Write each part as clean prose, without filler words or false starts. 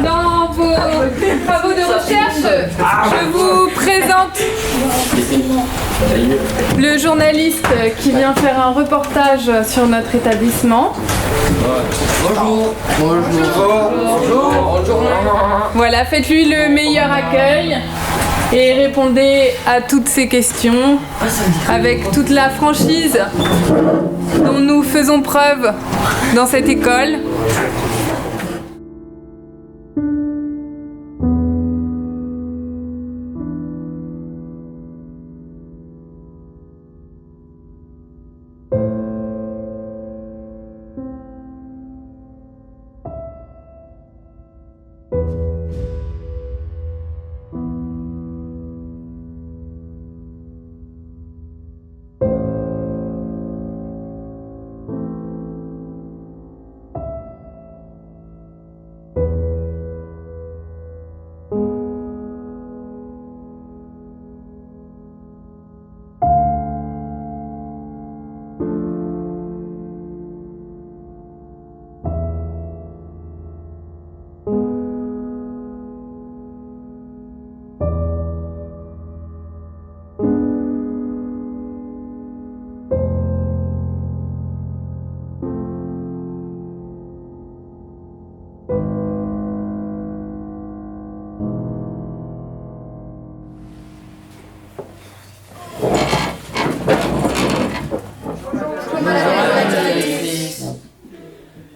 Dans vos travaux de recherche, je vous présente le journaliste qui vient faire un reportage sur notre établissement. Bonjour. Voilà, faites-lui le meilleur accueil et répondez à toutes ces questions avec toute la franchise dont nous faisons preuve dans cette école.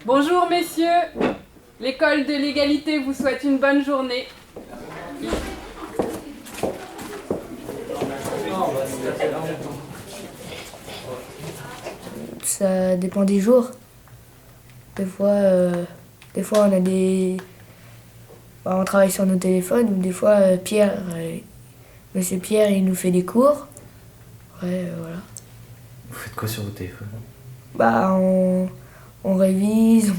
Bonjour messieurs, l'école de l'égalité vous souhaite une bonne journée. Ça dépend des jours. Des fois on a on travaille sur nos téléphones, ou des fois Monsieur Pierre il nous fait des cours. Ouais, voilà. Vous faites quoi sur vos téléphones? On révise,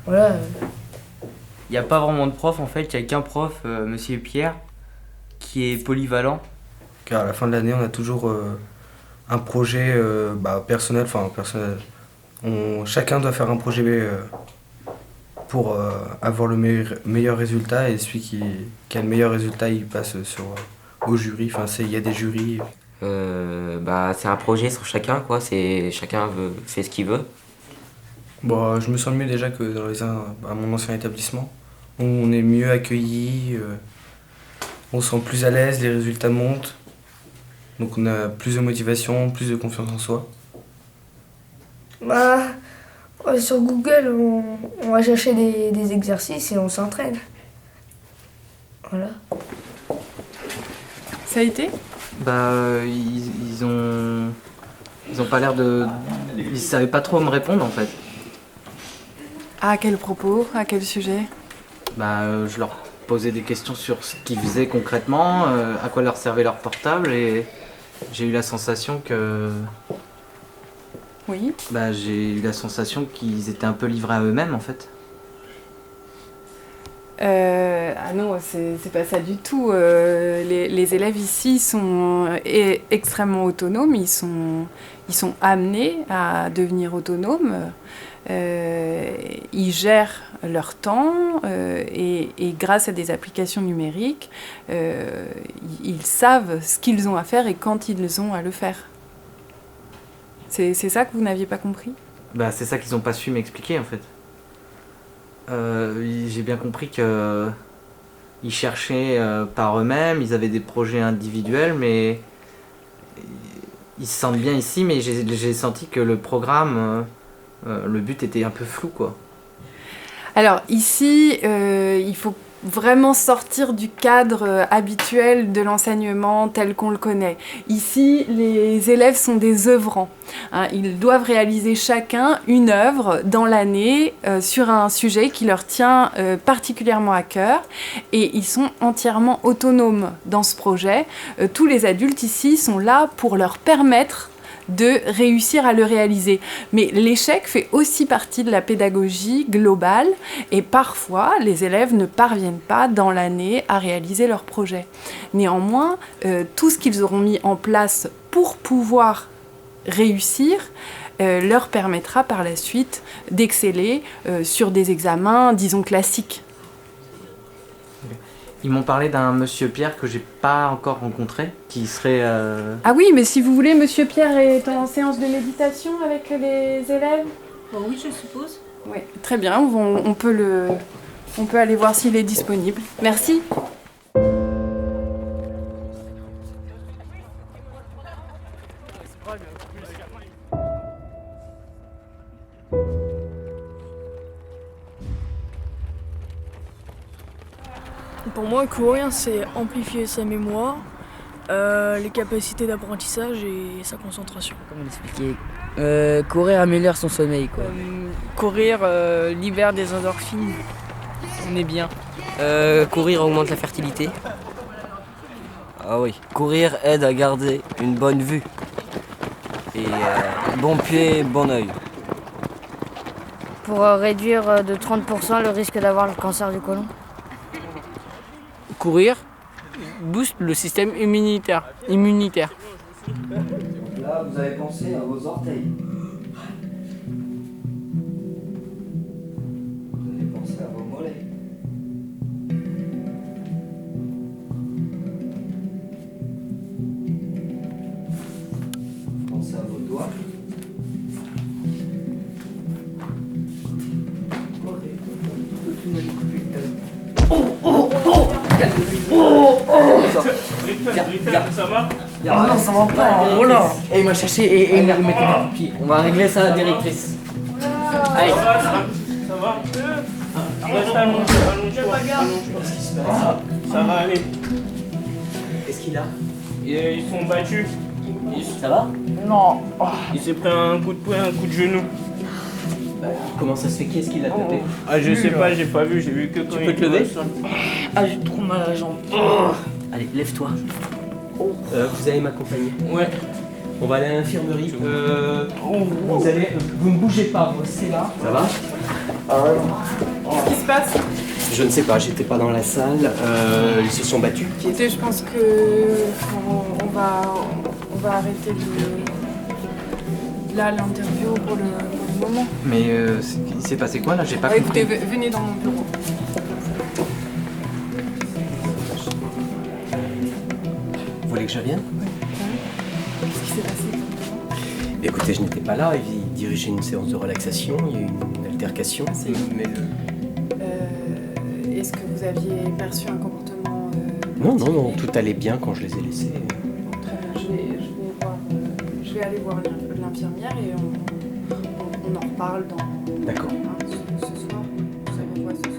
voilà. Il n'y a pas vraiment de prof en fait, il n'y a qu'un prof, Monsieur Pierre, qui est polyvalent. Car à la fin de l'année, on a toujours un projet personnel. Chacun doit faire un projet pour avoir le meilleur résultat, et celui qui a le meilleur résultat, il passe au jury. Il y a des jurys. C'est un projet sur chacun, quoi. Chacun fait ce qu'il veut. Je me sens mieux déjà que à mon ancien établissement. On est mieux accueillis, on se sent plus à l'aise, les résultats montent. Donc on a plus de motivation, plus de confiance en soi. Sur Google, on va chercher des exercices et on s'entraîne. Voilà. Ça a été ? Ils ont pas l'air de... Ils savaient pas trop me répondre en fait. À quel propos ? À quel sujet ? Je leur posais des questions sur ce qu'ils faisaient concrètement, à quoi leur servait leur portable, et j'ai eu la sensation que... Oui. J'ai eu la sensation qu'ils étaient un peu livrés à eux-mêmes en fait. Non, c'est pas ça du tout. Les élèves ici sont extrêmement autonomes, ils sont amenés à devenir autonomes. Ils gèrent leur temps et grâce à des applications numériques, ils savent ce qu'ils ont à faire et quand ils ont à le faire. C'est ça que vous n'aviez pas compris ? C'est ça qu'ils n'ont pas su m'expliquer en fait. J'ai bien compris qu'ils cherchaient par eux-mêmes, ils avaient des projets individuels, mais ils se sentent bien ici, mais j'ai senti que le programme, le but était un peu flou, quoi. Alors ici, il faut vraiment sortir du cadre habituel de l'enseignement tel qu'on le connaît. Ici, les élèves sont des œuvrants. Ils doivent réaliser chacun une œuvre dans l'année sur un sujet qui leur tient particulièrement à cœur, et ils sont entièrement autonomes dans ce projet. Tous les adultes ici sont là pour leur permettre de réussir à le réaliser. Mais l'échec fait aussi partie de la pédagogie globale, et parfois les élèves ne parviennent pas dans l'année à réaliser leur projet. Néanmoins, tout ce qu'ils auront mis en place pour pouvoir réussir leur permettra par la suite d'exceller sur des examens, disons, classiques. Ils m'ont parlé d'un monsieur Pierre que j'ai pas encore rencontré, qui serait... Ah oui, mais si vous voulez, Monsieur Pierre est en séance de méditation avec les élèves. Oui, je suppose. Oui, très bien, on peut aller voir s'il est disponible. Merci. Pour moi, courir, c'est amplifier sa mémoire, les capacités d'apprentissage et sa concentration. Comment l'expliquer Courir améliore son sommeil, quoi. Courir libère des endorphines. On est bien. Courir augmente la fertilité. Ah oui. Courir aide à garder une bonne vue. Et bon pied, bon œil. Pour réduire de 30% le risque d'avoir le cancer du côlon. Courir booste le système immunitaire. Là, vous avez pensé à vos orteils. Vous avez pensé à vos mollets. Pensez à vos doigts. Ça va? Ah non, ça va pas. Oh là. Et il m'a cherché et il m'a remis des pieds. On va régler ça à la directrice. Allez. Ça va? Reste allonge-toi. Ça va aller. Qu'est-ce qu'il a? Ils sont battus. Ça va? Non. Il s'est pris un coup de poing, un coup de genou. Comment ça se fait? Qui est-ce qui l'a tapé? Ah, je sais pas, j'ai pas vu, j'ai vu que quand Tu peux te lever? Ah, j'ai trop mal à la jambe. Allez, lève-toi. Vous allez m'accompagner. Ouais. On va aller à l'infirmerie. Vous ne bougez pas, vous restez là. Ça va? Qu'est-ce qui se passe? Je ne sais pas, j'étais pas dans la salle. Ils se sont battus. Écoutez, je pense que on va arrêter l'interview pour le moment. Mais il s'est passé quoi là? J'ai pas compris. Écoutez, venez dans mon bureau. Vous voulez que je vienne? Qu'est-ce qui s'est passé? Écoutez, je n'étais pas là. Il dirigeait une séance de relaxation. Il y a eu une altercation. Mais Est-ce que vous aviez perçu un comportement Non, tout allait bien quand je les ai laissés. Bon, très bien, je vais aller voir l'infirmière et on en reparle D'accord. ce soir. Ça me voit ce soir.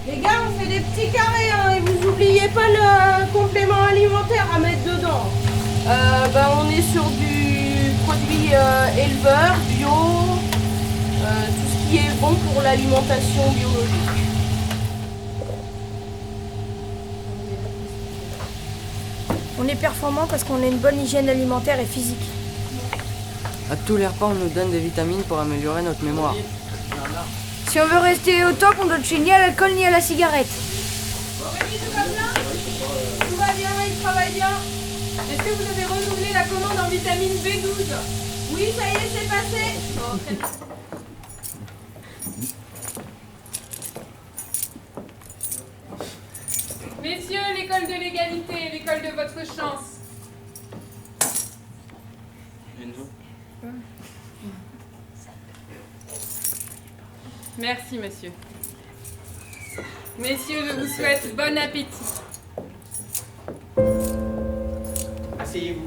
Les gars, on fait des petits carrés, hein, et vous oubliez pas le complément alimentaire à mettre dedans. On est sur du produit éleveur, bio, tout ce qui est bon pour l'alimentation biologique. On est performant parce qu'on a une bonne hygiène alimentaire et physique. À tous les repas, on nous donne des vitamines pour améliorer notre mémoire. Si on veut rester au top, on doit toucher ni à l'alcool ni à la cigarette. Tout va bien? Tout va bien, il travaille bien. Est-ce que vous avez renouvelé la commande en vitamine B12? Oui, ça y est, c'est passé. Bon, très bien. Messieurs, l'école de l'égalité, l'école de votre chance. Merci, monsieur. Messieurs, je vous souhaite bon appétit. asseyez-vous.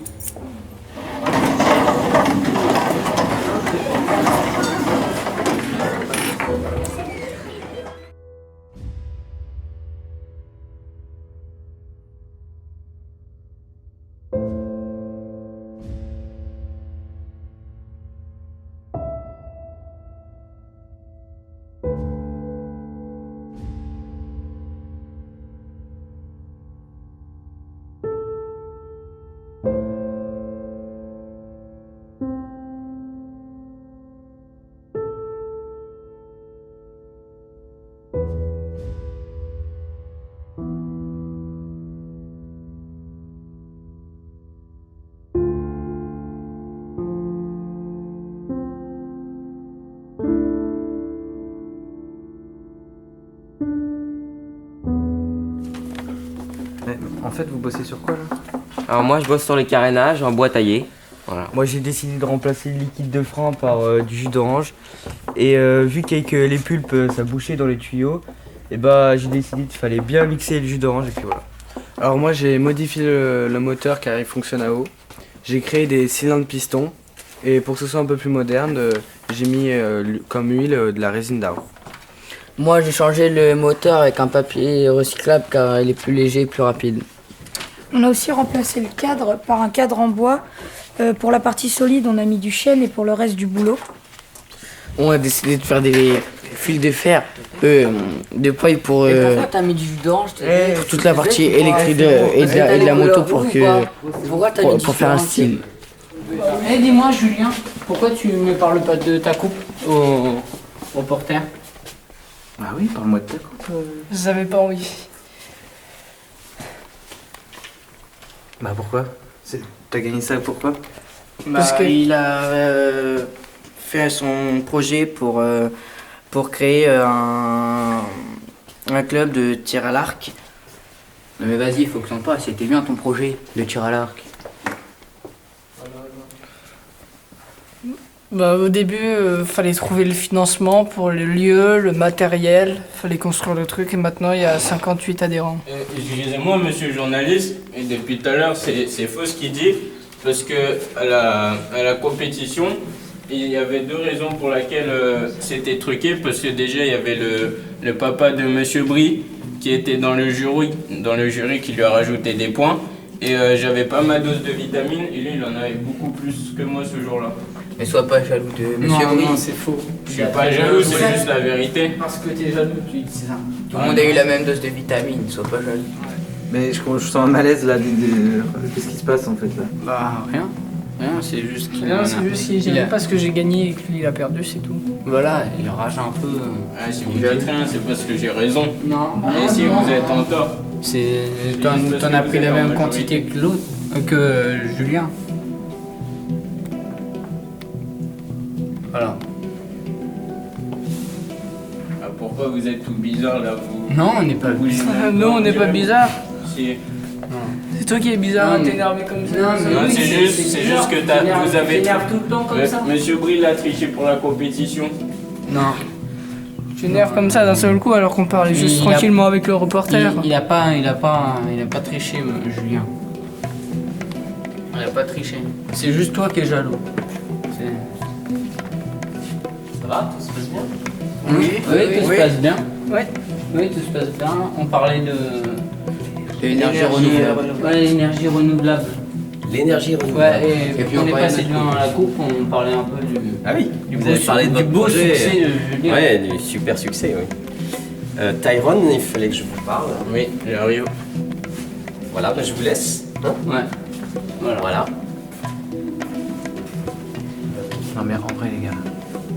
En fait, vous bossez sur quoi là? Alors moi je bosse sur les carénages en bois taillé. Voilà. Moi j'ai décidé de remplacer le liquide de frein par du jus d'orange. Et vu qu'avec les pulpes ça bouchait dans les tuyaux, et bah j'ai décidé qu'il fallait bien mixer le jus d'orange et puis voilà. Alors moi j'ai modifié le moteur car il fonctionne à eau. J'ai créé des cylindres pistons et pour que ce soit un peu plus moderne, j'ai mis comme huile de la résine d'arbre. Moi j'ai changé le moteur avec un papier recyclable car il est plus léger et plus rapide. On a aussi remplacé le cadre par un cadre en bois. Pour la partie solide, on a mis du chêne et pour le reste du boulot. On a décidé de faire des fils de fer, de paille pour, Et pourquoi t'as mis du jus d'orange pour toute la partie électrique et de la moto pour faire un style. Eh, dis-moi, Julien, pourquoi tu me parles pas de ta coupe au porteur? Ah oui, parle-moi de ta coupe. J'avais pas envie. Bah pourquoi? T'as gagné ça pourquoi? Parce qu'il a fait son projet pour créer un club de tir à l'arc. Non mais vas-y, faut que t'en parles, c'était bien ton projet de tir à l'arc. Bah, au début, fallait trouver le financement pour le lieu, le matériel, fallait construire le truc et maintenant il y a 58 adhérents. Excusez-moi, monsieur le journaliste, et depuis tout à l'heure, c'est faux ce qu'il dit, parce que à la compétition, il y avait deux raisons pour lesquelles c'était truqué, parce que déjà il y avait le papa de monsieur Brie qui était dans le jury qui lui a rajouté des points, et j'avais pas ma dose de vitamines, et lui il en avait beaucoup plus que moi ce jour-là. Mais sois pas jaloux de monsieur Brie. Non, c'est faux. Je suis pas jaloux, c'est juste la vérité. Parce que t'es jaloux, tu dis ça. Tout le monde a eu la même dose de vitamines, sois pas jaloux. Mais je sens un malaise là. Qu'est-ce qui se passe en fait là? Bah rien. Rien, c'est juste qu'il J'aime pas ce que j'ai gagné et que lui il a perdu, c'est tout. Voilà, il rage un peu. Ah, si vous dites rien, c'est parce que j'ai raison. Non. Et si vous êtes en tort. T'en as pris la même quantité que l'autre, que Julien. Voilà. Ah, pourquoi vous êtes tout bizarre là vous? Non, on n'est pas bizarre. Non, on n'est pas bizarre. Si. C'est toi qui es bizarre, t'es énervé comme ça. Non, c'est juste que vous avez. T'énerves tout le temps comme ça. Monsieur Bril a triché pour la compétition. Non. Tu t'énerves comme ça d'un seul coup alors qu'on parlait juste tranquillement avec le reporter. Il a pas triché, Julien. Il a pas triché. C'est juste toi qui es jaloux. Ça va, tout se passe bien? Oui, tout se passe bien. Oui, tout se passe bien. On parlait de l'énergie renouvelable. Ouais, l'énergie renouvelable. L'énergie renouvelable. Ouais, et puis on est passé devant la coupe, on parlait un peu du. Ah oui, du vous avez parlé de votre beau projet. succès de Julien. Ouais, du super succès, oui. Tyrone, il fallait que je vous parle. Oui, j'arrive. Voilà, je vous laisse. Hein? Ouais. Voilà. Non mais en vrai les gars.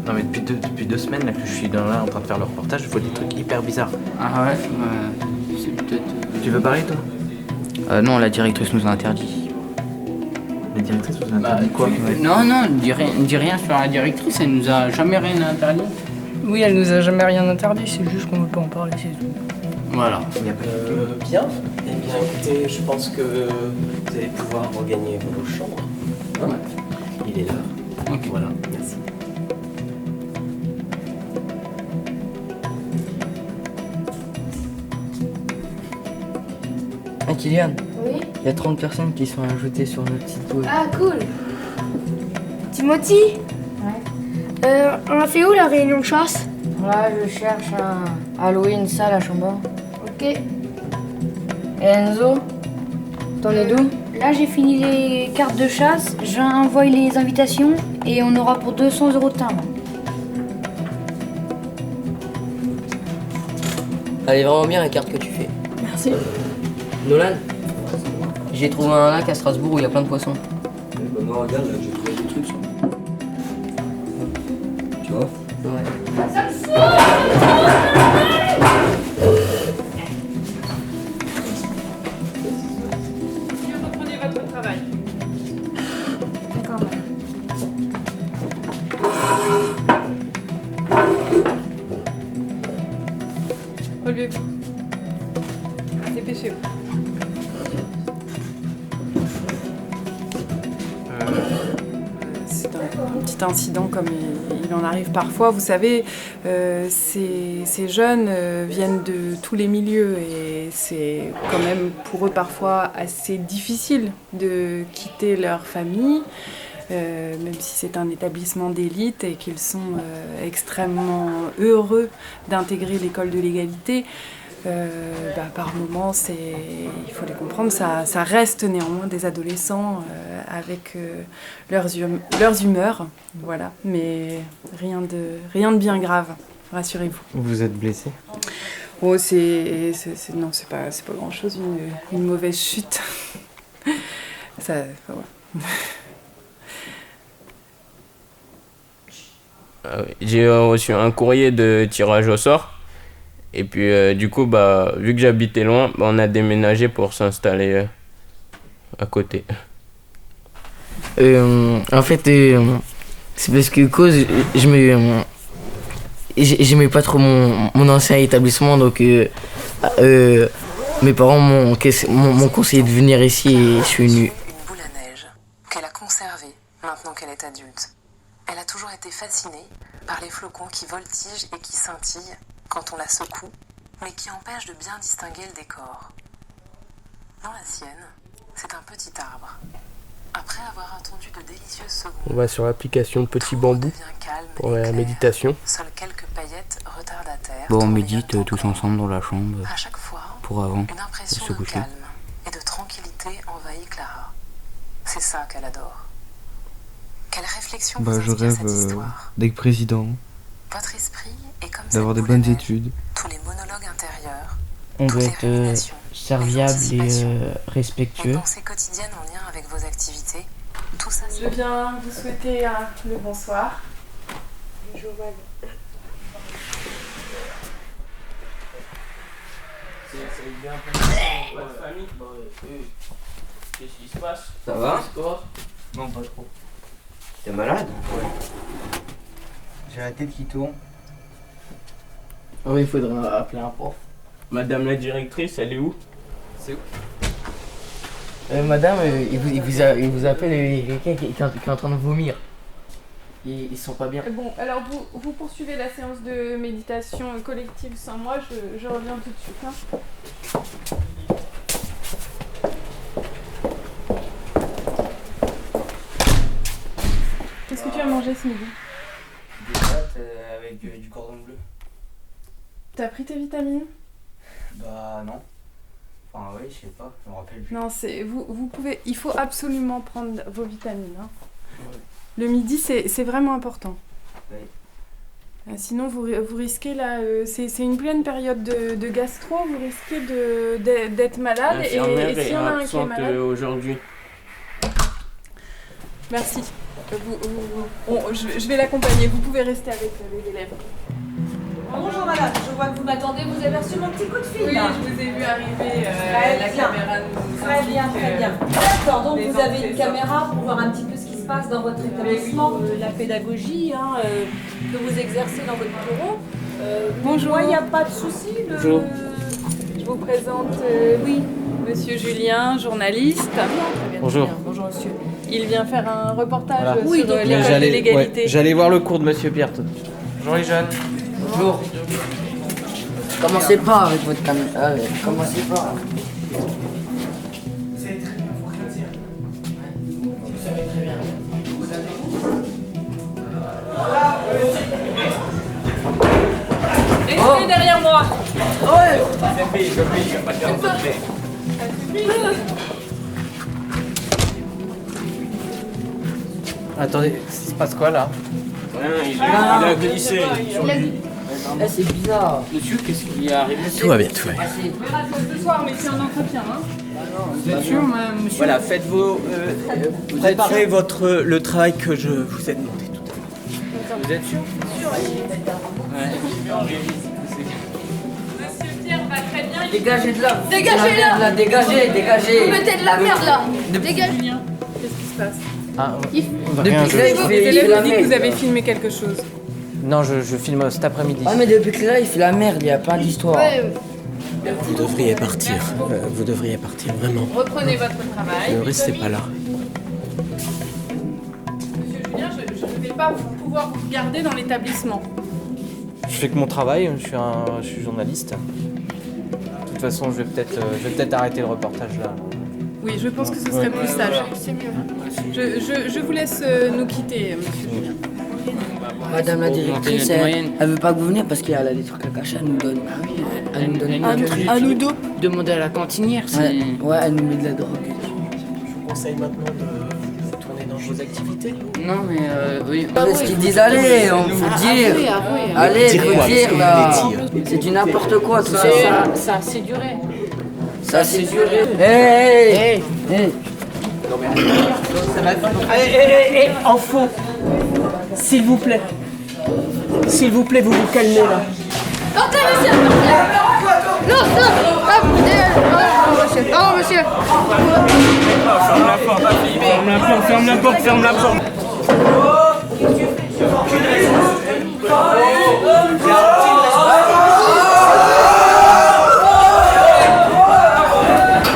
Non mais depuis deux semaines là que je suis là en train de faire le reportage, je vois des trucs hyper bizarres. Ah ouais, c'est peut-être. Tu veux parler toi? Non, la directrice nous a interdit. La directrice vous a interdit quoi? Non, dis rien sur la directrice, elle nous a jamais rien interdit. Oui, elle nous a jamais rien interdit, c'est juste qu'on veut pas en parler, c'est tout. Voilà. Bien. Eh bien, écoutez, je pense que vous allez pouvoir regagner vos chambres. Hein? Ouais. Il est l'heure. Ok. Voilà, merci. Ah, Kylian, Oui. Il y a 30 personnes qui sont ajoutées sur notre site web. Ah, cool. Timothy? On a fait où la réunion de chasse? Là, je cherche à louer une salle à Chambord. Ok. Et Enzo, t'en es d'où? Là, j'ai fini les cartes de chasse, j'envoie les invitations et on aura pour 200 € de timbre. Elle est vraiment bien la carte que tu fais. Merci. Nolan, j'ai trouvé un lac à Strasbourg où il y a plein de poissons. Bah moi regarde, là, j'ai trouvé des trucs sur... Tu vois? Ouais. Reprenez votre travail. D'accord. Relevez-vous. Dépêchez-vous. C'est un petit incident comme il en arrive parfois. Vous savez, ces jeunes viennent de tous les milieux et c'est quand même pour eux parfois assez difficile de quitter leur famille. Même si c'est un établissement d'élite et qu'ils sont extrêmement heureux d'intégrer l'école de l'égalité, par moments, il faut les comprendre, ça reste néanmoins des adolescents avec leurs humeurs, voilà, mais rien de bien grave, rassurez-vous. Vous êtes blessé? Oh, non, c'est pas grand-chose, une mauvaise chute. Ça, ouais. J'ai reçu un courrier de tirage au sort. Et puis du coup, vu que j'habitais loin, on a déménagé pour s'installer à côté. En fait, c'est parce que cause, j'aimais pas trop mon ancien établissement, donc mes parents m'ont conseillé de venir ici et je suis venu. Une boule à neige qu'elle a conservée maintenant qu'elle est adulte. Elle a toujours été fascinée par les flocons qui voltigent et qui scintillent quand on la secoue, mais qui empêchent de bien distinguer le décor. Dans la sienne, c'est un petit arbre. Après avoir attendu de délicieuses secondes, On va sur l'application Petit Bambou pour la méditation. seules quelques paillettes retardataires. Bon, on tournaient médite tous ensemble dans la chambre à chaque fois, pour avant une impression de se de coucher. calme et de tranquillité envahit Clara. C'est ça qu'elle adore. Quelle réflexion vous Je inspire rêve cette histoire? d'être président, Votre esprit est comme d'avoir des cette boule à bonnes neige. études. Tous les monologues intérieurs, On toutes doit les être ruminations, serviable et les respectueux. pensées quotidiennes en lien avec vos activités, tout ça Je viens vous souhaiter le bonsoir. Bonjour, C'est bien pour votre famille. Qu'est-ce qui se passe? Ça va? Quoi? Non, pas trop. T'es malade? Ouais. J'ai la tête qui tourne. Oui, il faudra appeler un prof. Madame la directrice, elle est où? C'est où? Madame, il vous appelle, il y a quelqu'un qui est en train de vomir. Ils sont pas bien. Bon, alors vous poursuivez la séance de méditation collective sans moi, je reviens tout de suite. Hein. Qu'est-ce que tu as mangé ce midi? Des pâtes avec du cordon bleu. T'as pris tes vitamines? Bah non. Enfin oui, je sais pas, je me rappelle plus. Non, vous pouvez, il faut absolument prendre vos vitamines. Hein. Le midi, c'est vraiment important. Oui. Sinon, vous risquez là, c'est une pleine période de gastro, vous risquez d'être malade et s'il y en a un qui est malade. Aujourd'hui. Merci. Je vais l'accompagner, vous pouvez rester avec les élèves. Bonjour madame, je vois que vous m'attendez, vous avez reçu mon petit coup de fil Oui, là. je vous ai vu arriver, Très la bien. caméra nous Très bien, indique, très bien. D'accord, donc les vous avez une antécédents. caméra pour voir un petit peu ce qui se passe dans votre établissement, la pédagogie que vous exercez dans votre bureau. Bonjour. Moi, il n'y a pas de souci. Bonjour. Je vous présente Monsieur Julien, journaliste. Très bien, Bonjour. très bien. Bonjour monsieur. Il vient faire un reportage Voilà. sur Oui, donc l'école de l'égalité. J'allais voir le cours de Monsieur Pierre. Bonjour les jeunes. Bonjour. Commencez pas avec votre caméra. Commencez pas. Vous savez très Restez derrière moi. Attendez, il se passe quoi là? Rien, il a glissé. C'est bizarre. Monsieur, qu'est-ce qui est arrivé? Tout va bien, tout va bien. On verra ça ce soir, mais c'est un entretien. Hein. Vous êtes sûr, monsieur? Voilà, faites vos. Préparez le travail que je vous ai demandé tout à l'heure. Vous êtes sûr? Monsieur Pierre va très bien. Dégagez de là. Dégagez là. Dégagez. Vous mettez de la merde là. Dégagez. Qu'est-ce qui se passe? Ah, Rien, depuis les élèves vous disent que vous avez filmé quelque chose. Non, je filme cet après-midi. Ah mais depuis que là il fait la merde, il n'y a pas d'histoire. Vous devriez partir. Vous devriez partir, vraiment. Reprenez votre travail. Ne restez pas là. Monsieur Julien, je ne vais pas pouvoir vous garder dans l'établissement. Je fais que mon travail, je suis journaliste. De toute façon, je vais peut-être arrêter le reportage là. Oui, je pense que ce serait plus sage. C'est mieux. Je vous laisse nous quitter, monsieur Julien. Madame la directrice, elle veut pas que vous veniez parce qu'elle a des trucs à cacher, elle nous donne. Elle nous donne À nous deux. Demandez à la cantinière. Ouais, elle nous met de la drogue. Je vous conseille maintenant de tourner dans vos activités. Non, mais oui. Parce qu'ils disent allez, on vous dire. Allez, Dire quoi? faut dire là. Qu'est-ce que vous voulez dire? C'est du n'importe quoi tout ça. Ça a assez duré. Ça c'est duré. Hey. En faux. S'il vous plaît. S'il vous plaît, vous vous calmez là. Sortez, monsieur. Non, monsieur. Non, monsieur. Ferme la porte.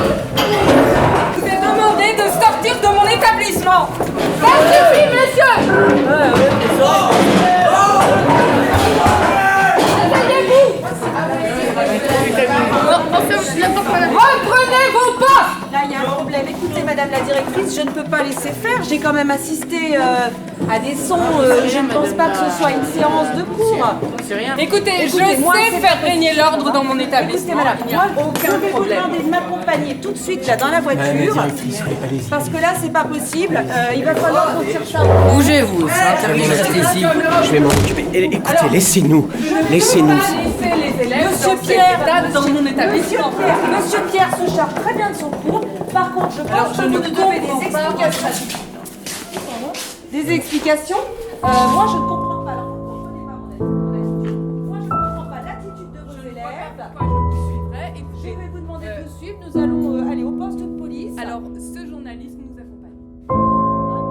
Je vous ai demandé de sortir de mon établissement. Ça suffit, monsieur. Reprenez vos postes. Là, il y a un problème. Écoutez, madame la directrice, je ne peux pas laisser faire. J'ai quand même assisté à des sons. Je ne pense pas que ce soit une séance de cours. C'est rien. Écoutez, je moi, sais c'est faire pas régner possible. l'ordre dans mon Écoutez, établissement. madame, Il n'y a moi, aucun je vais vous problème. demander de m'accompagner tout de suite là dans la voiture. Parce que là, c'est pas possible. Il va falloir qu'on tire ça. Bougez-vous, c'est interdit de rester ici. Je vais m'en occuper. Écoutez, laissez-nous. Laissez-nous. Laissez les élèves Monsieur dans Pierre, cet état dans mon établissement. Monsieur Pierre se charge très bien de son cours. Par contre, je pense que vous nous devez des explications. Des explications Moi, je ne comprends pas. Alors, vous ne comprenez pas mon attitude. Moi, je ne comprends pas l'attitude de vos élèves. Je vais vous demander de suivre. Nous allons aller au poste de police. Alors, ce journaliste nous accompagne.